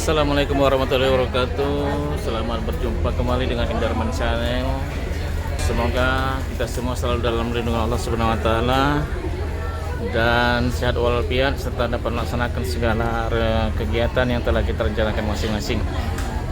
Assalamualaikum warahmatullahi wabarakatuh. Selamat berjumpa kembali dengan Indarman Channel. Semoga kita semua selalu dalam lindungan Allah Subhanahu wa taala dan sehat walafiat serta dapat melaksanakan segala kegiatan yang telah kita rencanakan masing-masing.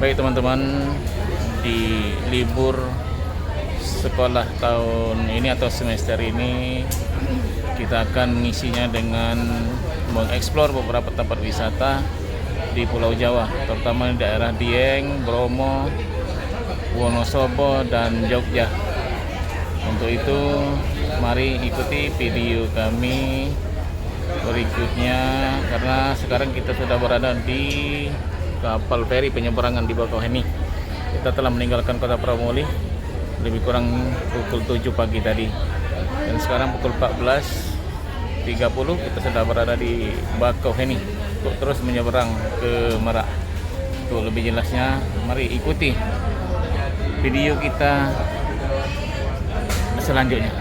Baik teman-teman, di libur sekolah tahun ini atau semester ini kita akan mengisinya dengan mengeksplor beberapa tempat wisata di Pulau Jawa, terutama di daerah Dieng, Bromo, Wonosobo, dan Jogja. Untuk itu, mari ikuti video kami berikutnya, karena sekarang kita sudah berada di kapal feri penyeberangan di Bakauheni. Kita telah meninggalkan kota Pramuli lebih kurang pukul 7 pagi tadi, dan sekarang pukul 14.30 kita sudah berada di Bakauheni untuk terus menyeberang ke Merak. Untuk lebih jelasnya, mari ikuti video kita selanjutnya.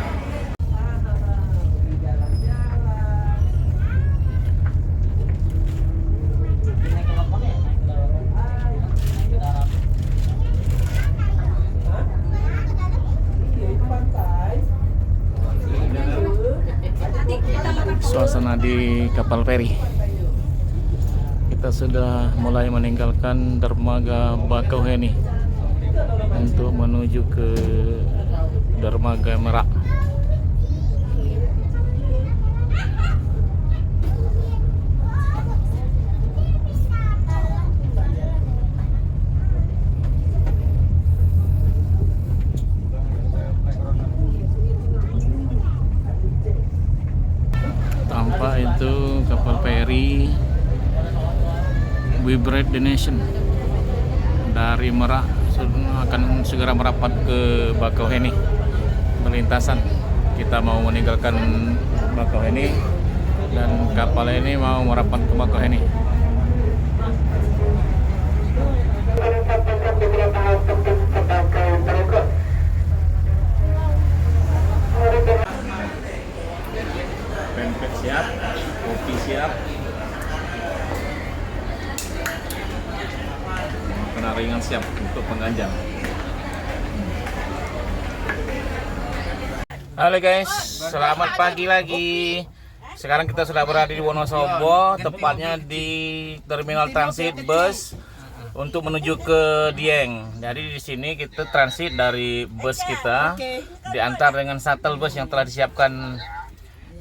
Suasana di kapal feri. Kita sudah mulai meninggalkan dermaga Bakauheni untuk menuju ke dermaga Merak. Tampak itu kapal feri We Bread the Nation dari Merak akan segera merapat ke Bakauheni. Melintasan, kita mau meninggalkan Bakauheni dan kapal ini mau merapat ke Bakauheni. Pempek siap, kopi siap, makanan ringan siap untuk pengganjal. Halo guys, selamat pagi lagi. Sekarang kita sudah berada di Wonosobo, tepatnya di terminal transit bus untuk menuju ke Dieng. Jadi di sini kita transit dari bus kita, diantar dengan shuttle bus yang telah disiapkan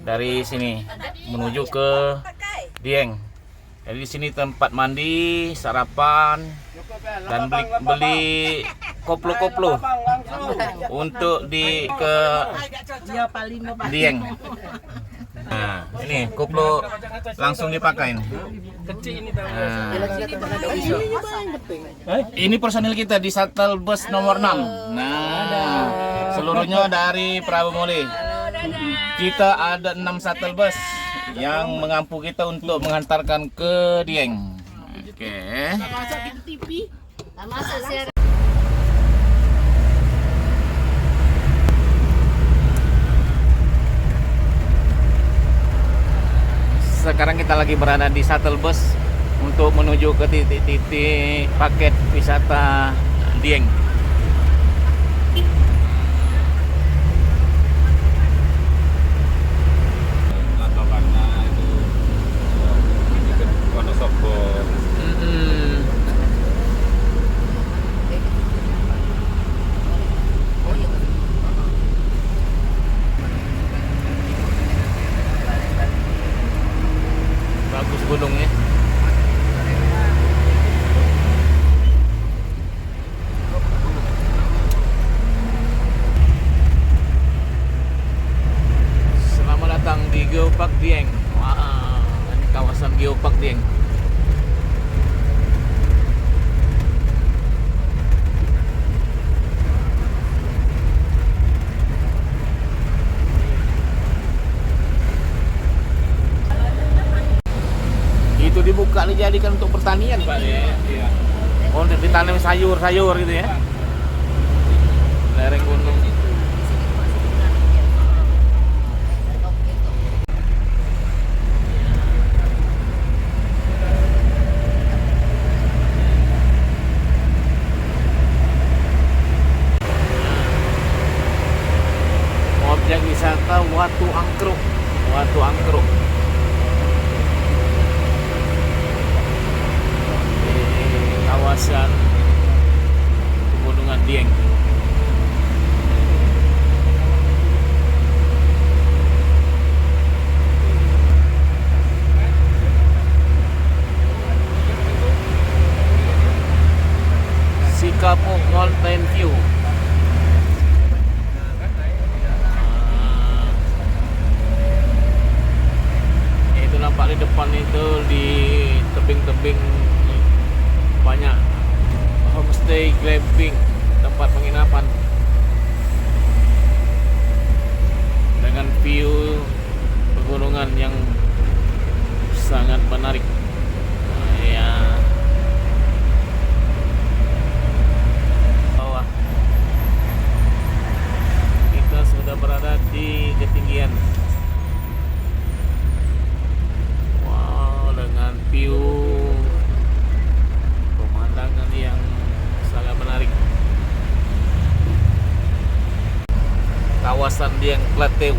dari sini menuju ke Dieng. Jadi di sini tempat mandi, sarapan, dan beli koplo-koplo untuk ke Dieng. Nah, ini koplo langsung dipakai. Nah, ini personil kita di shuttle bus nomor 6. Nah, seluruhnya dari Pramuli. Kita ada 6 shuttle bus yang mengampu kita untuk menghantarkan ke Dieng. Oke. Sekarang kita lagi berada di shuttle bus untuk menuju ke titik-titik paket wisata Dieng. Bagus gunungnya. Selamat datang di Geopark Dieng. Wah, ini kawasan Geopark Dieng. Itu dibuka dijadikan untuk pertanian, Pak. Iya. Oh, ditanam sayur-sayur gitu ya. Lereng gunung. wisata Watu Angkruk. Watu Angkruk. Di kawasan Pegunungan Dieng. Sikapung Mountain View. Itu nampak di depan itu, di tebing-tebing banyak homestay, glamping, tempat penginapan dengan view pegunungan yang sangat menarik. Ya. Sudah berada di ketinggian. Wow, dengan view pemandangan yang sangat menarik. Kawasan Dieng Plateau.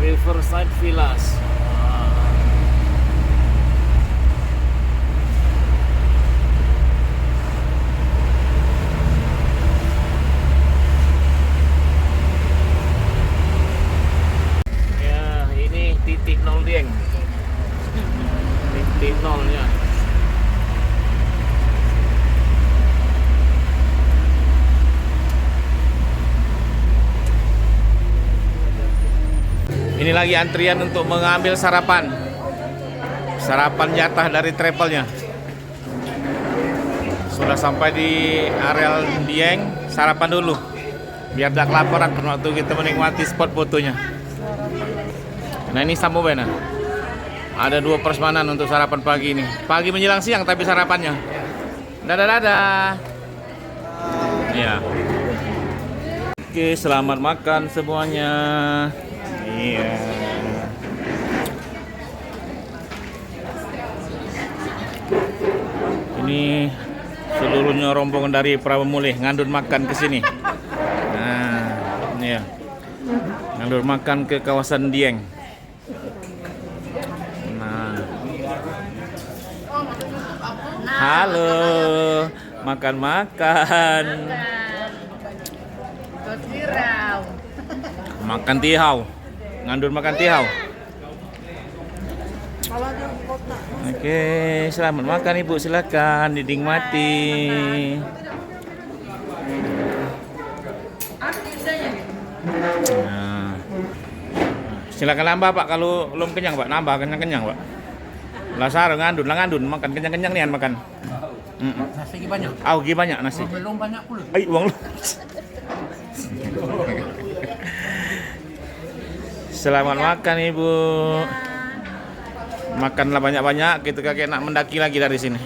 Riverside Villas. Ya, ini titik nol Dieng. Titik nolnya. Ini lagi antrian untuk mengambil sarapan. Sarapan jatah dari travelnya. Sudah sampai di areal Dieng, sarapan dulu. Biar tak kelaparan waktu kita menikmati spot fotonya. Nah ini Sampo Bena. Ada 2 prasmanan untuk sarapan pagi ini. Pagi menjelang siang tapi sarapannya. Dadah. Ya. Oke, selamat makan semuanya. Iya. Ini seluruhnya rombongan dari Prabumulih ngandun makan ke sini. Nah, ini ya. Ngandun makan ke kawasan Dieng. Nah. Halo. Makan. Makan tihau. Ngandun makan tihau. Oke, selamat makan Ibu, silakan dinikmati. Nah. Silakan nambah Pak kalau belum kenyang Pak, nambah kenyang Pak. Lasar ngandun makan kenyang nih makan. Nasi banyak. Banyak nasi. Belum banyak pula. Uang lu. Selamat makan Ibu. Makanlah banyak-banyak, kita kakek nak mendaki lagi dari sini.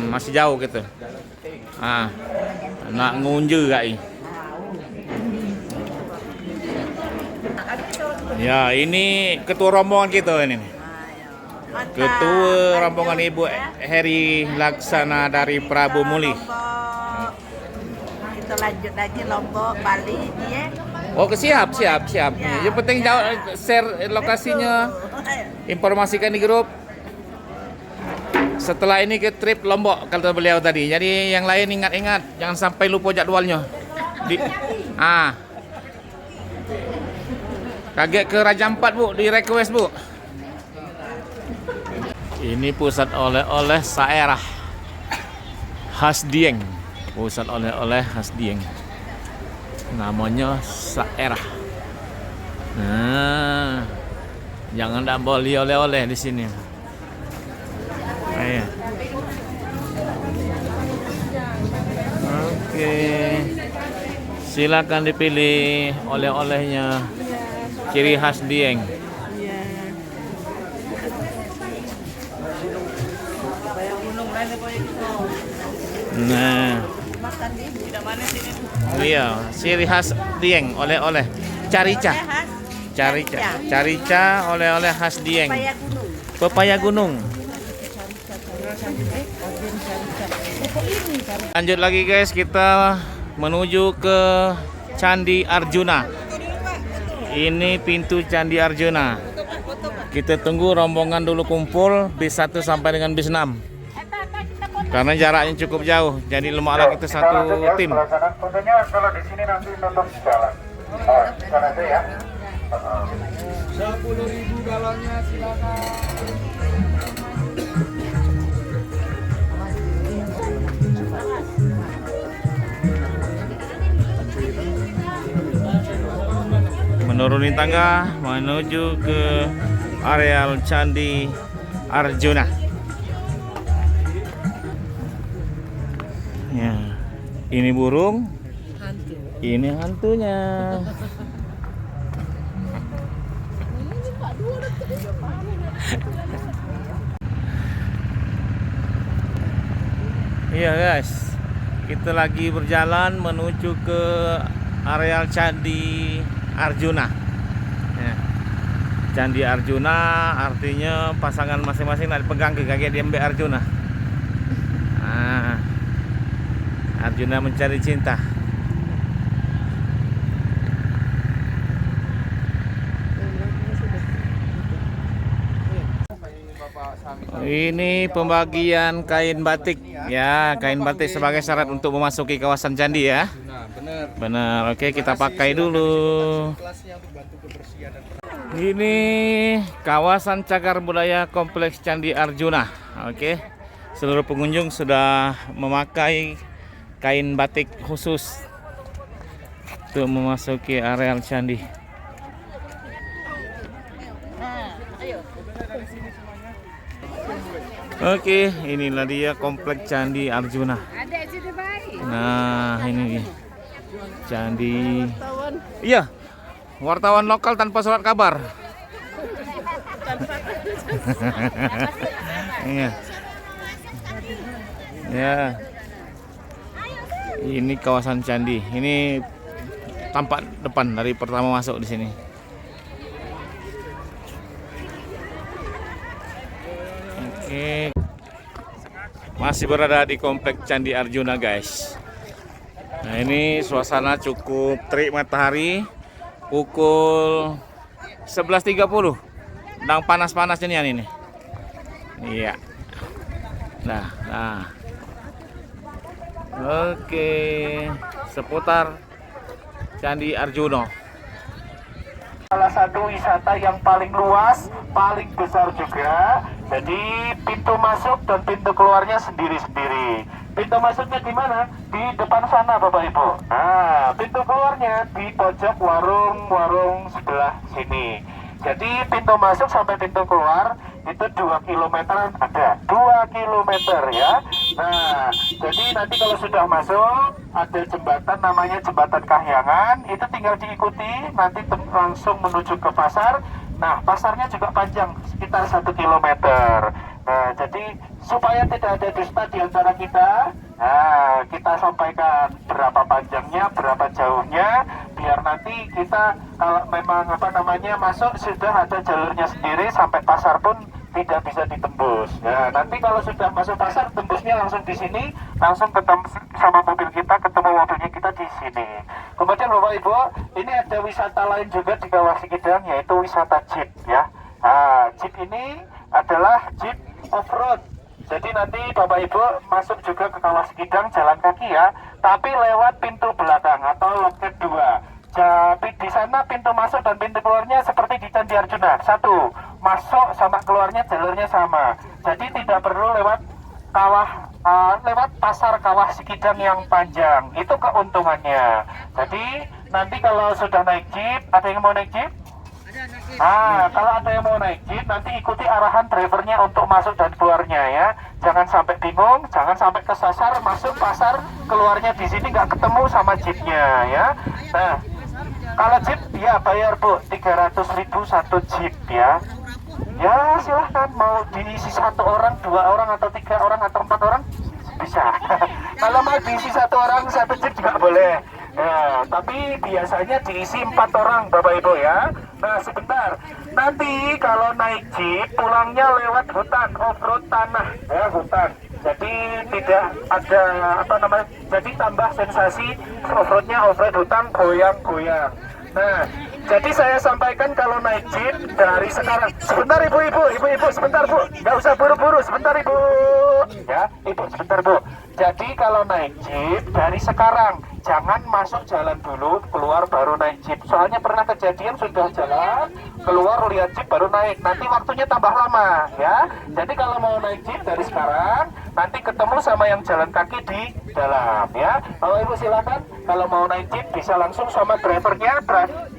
Masih jauh gitu. Nak ngunjung gak ini? Ya, ini ketua rombongan kita ini. Ketua rombongan Ibu Heri Laksana dari Prabumulih. Kita lanjut lagi Lombok, Bali, ya. Oh, siap. Yang penting share lokasinya, informasikan di grup. Setelah ini ke trip Lombok kata beliau tadi. Jadi yang lain ingat-ingat, jangan sampai lupa jadwalnya. Kaget ke Raja Ampat Bu, di request Bu. Ini pusat oleh-oleh Saerah khas Dieng. Pusat oleh-oleh khas Dieng. Namanya Saerah. Nah, jangan tak boleh oleh-oleh di sini. Ayo. Oke. Silakan dipilih oleh-olehnya. Ciri khas Dieng. Nah. makan di ibu. Iya, ciri khas Dieng, oleh-oleh. Carica. Carica, oleh-oleh khas Dieng. Pepaya gunung. Pepaya gunung. Lanjut lagi guys, kita menuju ke Candi Arjuna. Ini pintu Candi Arjuna. Kita tunggu rombongan dulu kumpul bis 1 sampai dengan bis 6. Karena jaraknya cukup jauh, jadi Lemak kita satu tim. Tentunya kalau di sini nanti tutup jalan. Oh, di sana aja ya. 10.000 galonnya silakan. Menuruni tangga menuju ke areal Candi Arjuna. Ya, ini burung, ini hantunya. Iya guys, kita lagi berjalan menuju ke areal Candi Arjuna. Ya. Candi Arjuna artinya pasangan masing-masing dipegang ke kaki diambil Arjuna. Nah, Arjuna mencari cinta. Ini pembagian kain batik ya, kain batik sebagai syarat untuk memasuki kawasan candi ya. Benar. Oke, kita pakai dulu. Ini kawasan cagar budaya Kompleks Candi Arjuna. Oke. Seluruh pengunjung sudah memakai kain batik khusus untuk memasuki areal candi. Oke, inilah dia Kompleks Candi Arjuna. Nah, ini dia. Candi. Iya. Wartawan lokal tanpa surat kabar. Iya. Ya. Ini kawasan candi. Ini tampak depan dari pertama masuk di sini. Oke. Masih berada di Kompleks Candi Arjuna, guys. Nah, ini suasana cukup terik matahari pukul 11.30. Sedang panas-panasnya ini. Iya. Nah. Oke, seputar Candi Arjuna. Salah satu wisata yang paling luas, paling besar juga. Jadi pintu masuk dan pintu keluarnya sendiri-sendiri. Pintu masuknya di mana? Di depan sana, Bapak Ibu. Nah, pintu keluarnya di pojok warung sebelah sini. Jadi pintu masuk sampai pintu keluar itu 2 km ada. 2 km ya. Nah, jadi nanti kalau sudah masuk ada jembatan namanya Jembatan Kahyangan, itu tinggal diikuti nanti langsung menuju ke pasar. Nah, pasarnya juga panjang sekitar 1 km. Nah, jadi supaya tidak ada dusta di antara kita, nah, kita sampaikan berapa panjangnya, berapa jauhnya, biar nanti kita kalau memang masuk sudah ada jalurnya sendiri, sampai pasar pun tidak bisa ditembus. Nah, nanti kalau sudah masuk pasar, tembusnya langsung di sini, langsung ketemu sama mobil kita, ketemu mobilnya kita di sini. Kemudian Bapak Ibu, ini ada wisata lain juga di Kawah Sikidang, yaitu wisata jeep ya. Nah, jeep ini adalah jeep off-road. Jadi nanti Bapak Ibu masuk juga ke Kawah Sikidang jalan kaki ya, tapi lewat pintu belakang atau loket 2. Jadi di sana pintu masuk dan pintu keluarnya seperti di Candi Arjuna. Satu, masuk sama keluarnya jalurnya sama. Jadi tidak perlu lewat lewat pasar Kawah Sikidang yang panjang. Itu keuntungannya. Jadi nanti kalau sudah naik jeep, ada yang mau naik jeep? Kalau ada yang mau naik jeep, nanti ikuti arahan drivernya untuk masuk dan keluarnya ya. Jangan sampai bingung, jangan sampai kesasar, masuk pasar, keluarnya di sini nggak ketemu sama jeepnya ya. Nah, kalau jeep ya bayar Bu, 300.000 satu jeep ya. Ya silahkan mau diisi 1 orang, 2 orang atau 3 orang atau 4 orang, bisa. Kalau mau diisi 1 orang 1 jeep juga boleh. Ya, tapi biasanya diisi 4 orang Bapak Ibu ya. Nah sebentar, nanti kalau naik jeep pulangnya lewat hutan, off-road tanah ya, hutan. Jadi tidak ada apa namanya, jadi tambah sensasi off-roadnya, off-road hutan goyang-goyang. Nah, jadi saya sampaikan kalau naik jeep dari sekarang. Sebentar ibu, sebentar bu, nggak usah buru-buru, sebentar ibu. Ya, ibu sebentar bu. Jadi kalau naik jeep dari sekarang, jangan masuk jalan dulu, keluar baru naik jeep. Soalnya pernah kejadian sudah jalan, keluar lihat jeep baru naik. Nanti waktunya tambah lama, ya. Jadi kalau mau naik jeep dari sekarang, nanti ketemu sama yang jalan kaki di dalam, ya. Kalau ibu silakan, kalau mau naik jeep bisa langsung sama drivernya,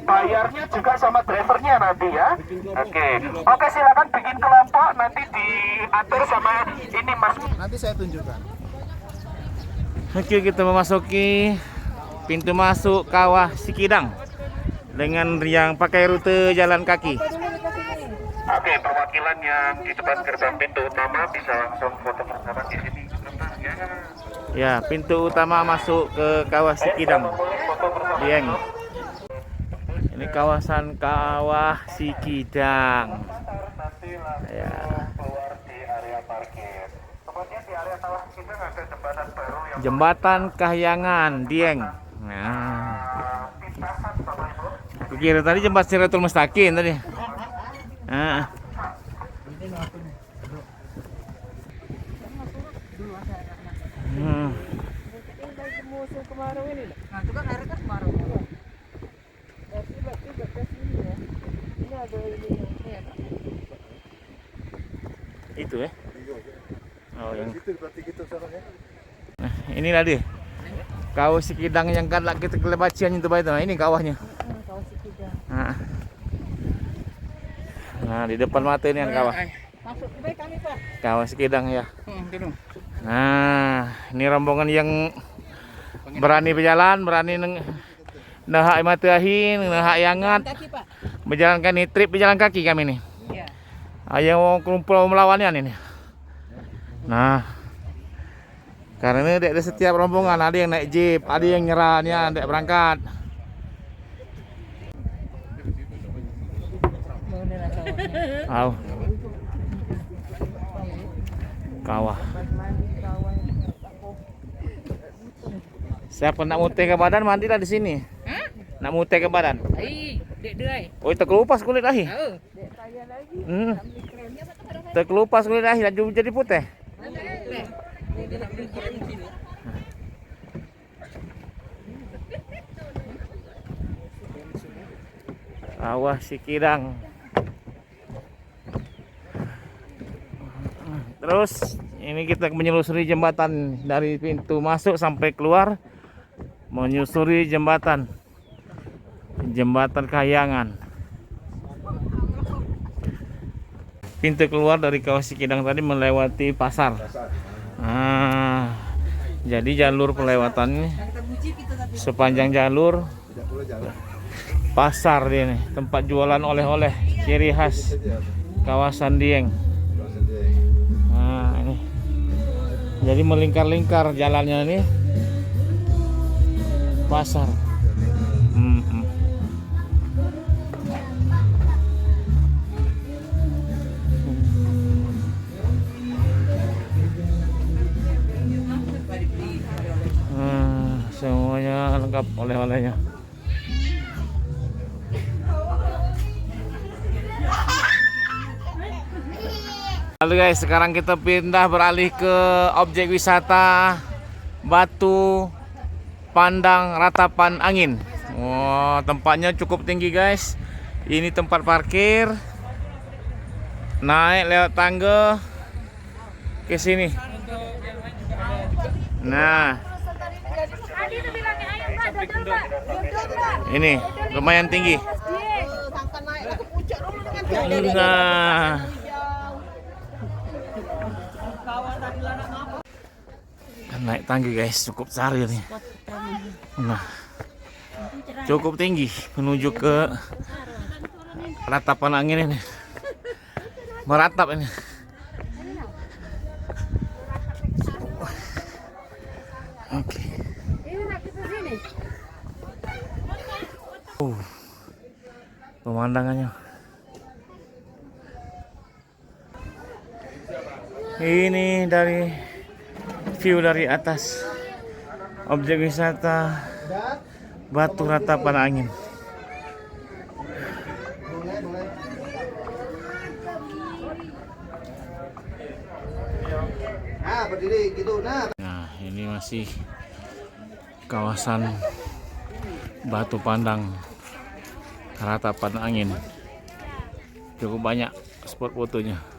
bayarnya juga sama drivernya nanti ya. Oke, silakan bikin kelompok, nanti diatur sama ini mas. Nanti saya tunjukkan. Oke, kita memasuki pintu masuk Kawah Sikidang dengan yang pakai rute jalan kaki. Oke, perwakilan yang di depan gerbang pintu utama bisa langsung foto bersama di sini. Ya, pintu utama masuk ke Kawah Sikidang, Dieng. Ini kawasan Kawah Sikidang. Ya. Keluar di area parkir. Kemudian di area Kawah Sikidang ada jembatan baru yang Jembatan Kahyangan, Dieng. Nah, aku kira tadi jembatan Siratul Mustaqim tadi. Nah. Itu ya. Oh, yang nah, inilah dia. Kawah Sikidang yang kan kita kelebacian itu itu. Nah, ini kawahnya. Nah. Nah, di depan mata ini kan kawah. Kawah Sikidang ya. Nah, ini rombongan yang berani berjalan, berani nahak matahin, nahak yangat. Berjalankan ini trip berjalan kaki kami nih. Ayo kumpul melawannya ini. Nah, karena ini ada setiap rombongan, ada yang naik jeep, ada yang nyerahnya, ada berangkat. Au. Kawah. Siapa nak mutih ke badan mandilah di sini. Nak mutih ke badan. Oh, terkelupas kulit dahi. Terkelupas kulit dahi dan jadi putih. Kawah Sikidang. Terus ini kita menyelusuri jembatan dari pintu masuk sampai keluar, menyusuri jembatan Kahyangan. Pintu keluar dari Kawah Sikidang tadi melewati pasar. Nah, jadi jalur pelewatannya sepanjang jalur pasar ini, tempat jualan oleh-oleh ciri khas kawasan Dieng. Nah, ini jadi melingkar-lingkar jalannya ini pasar. Semuanya lengkap oleh-olehnya. Lalu guys, sekarang kita pindah beralih ke objek wisata Batu Pandang Ratapan Angin. Wah, tempatnya cukup tinggi guys. Ini tempat parkir. Naik lewat tangga ke sini. Nah, ini lumayan tinggi. Nah, naik tangga guys, cukup cari nih. Nah, cukup tinggi menuju ke Ratapan Angin ini. Meratap ini. Pemandangannya. Ini dari view dari atas objek wisata Batu Ratapan Angin. Nah, berdiri gitu. Nah, Ini masih kawasan Batu Pandang Ratapan Angin. Cukup banyak spot fotonya.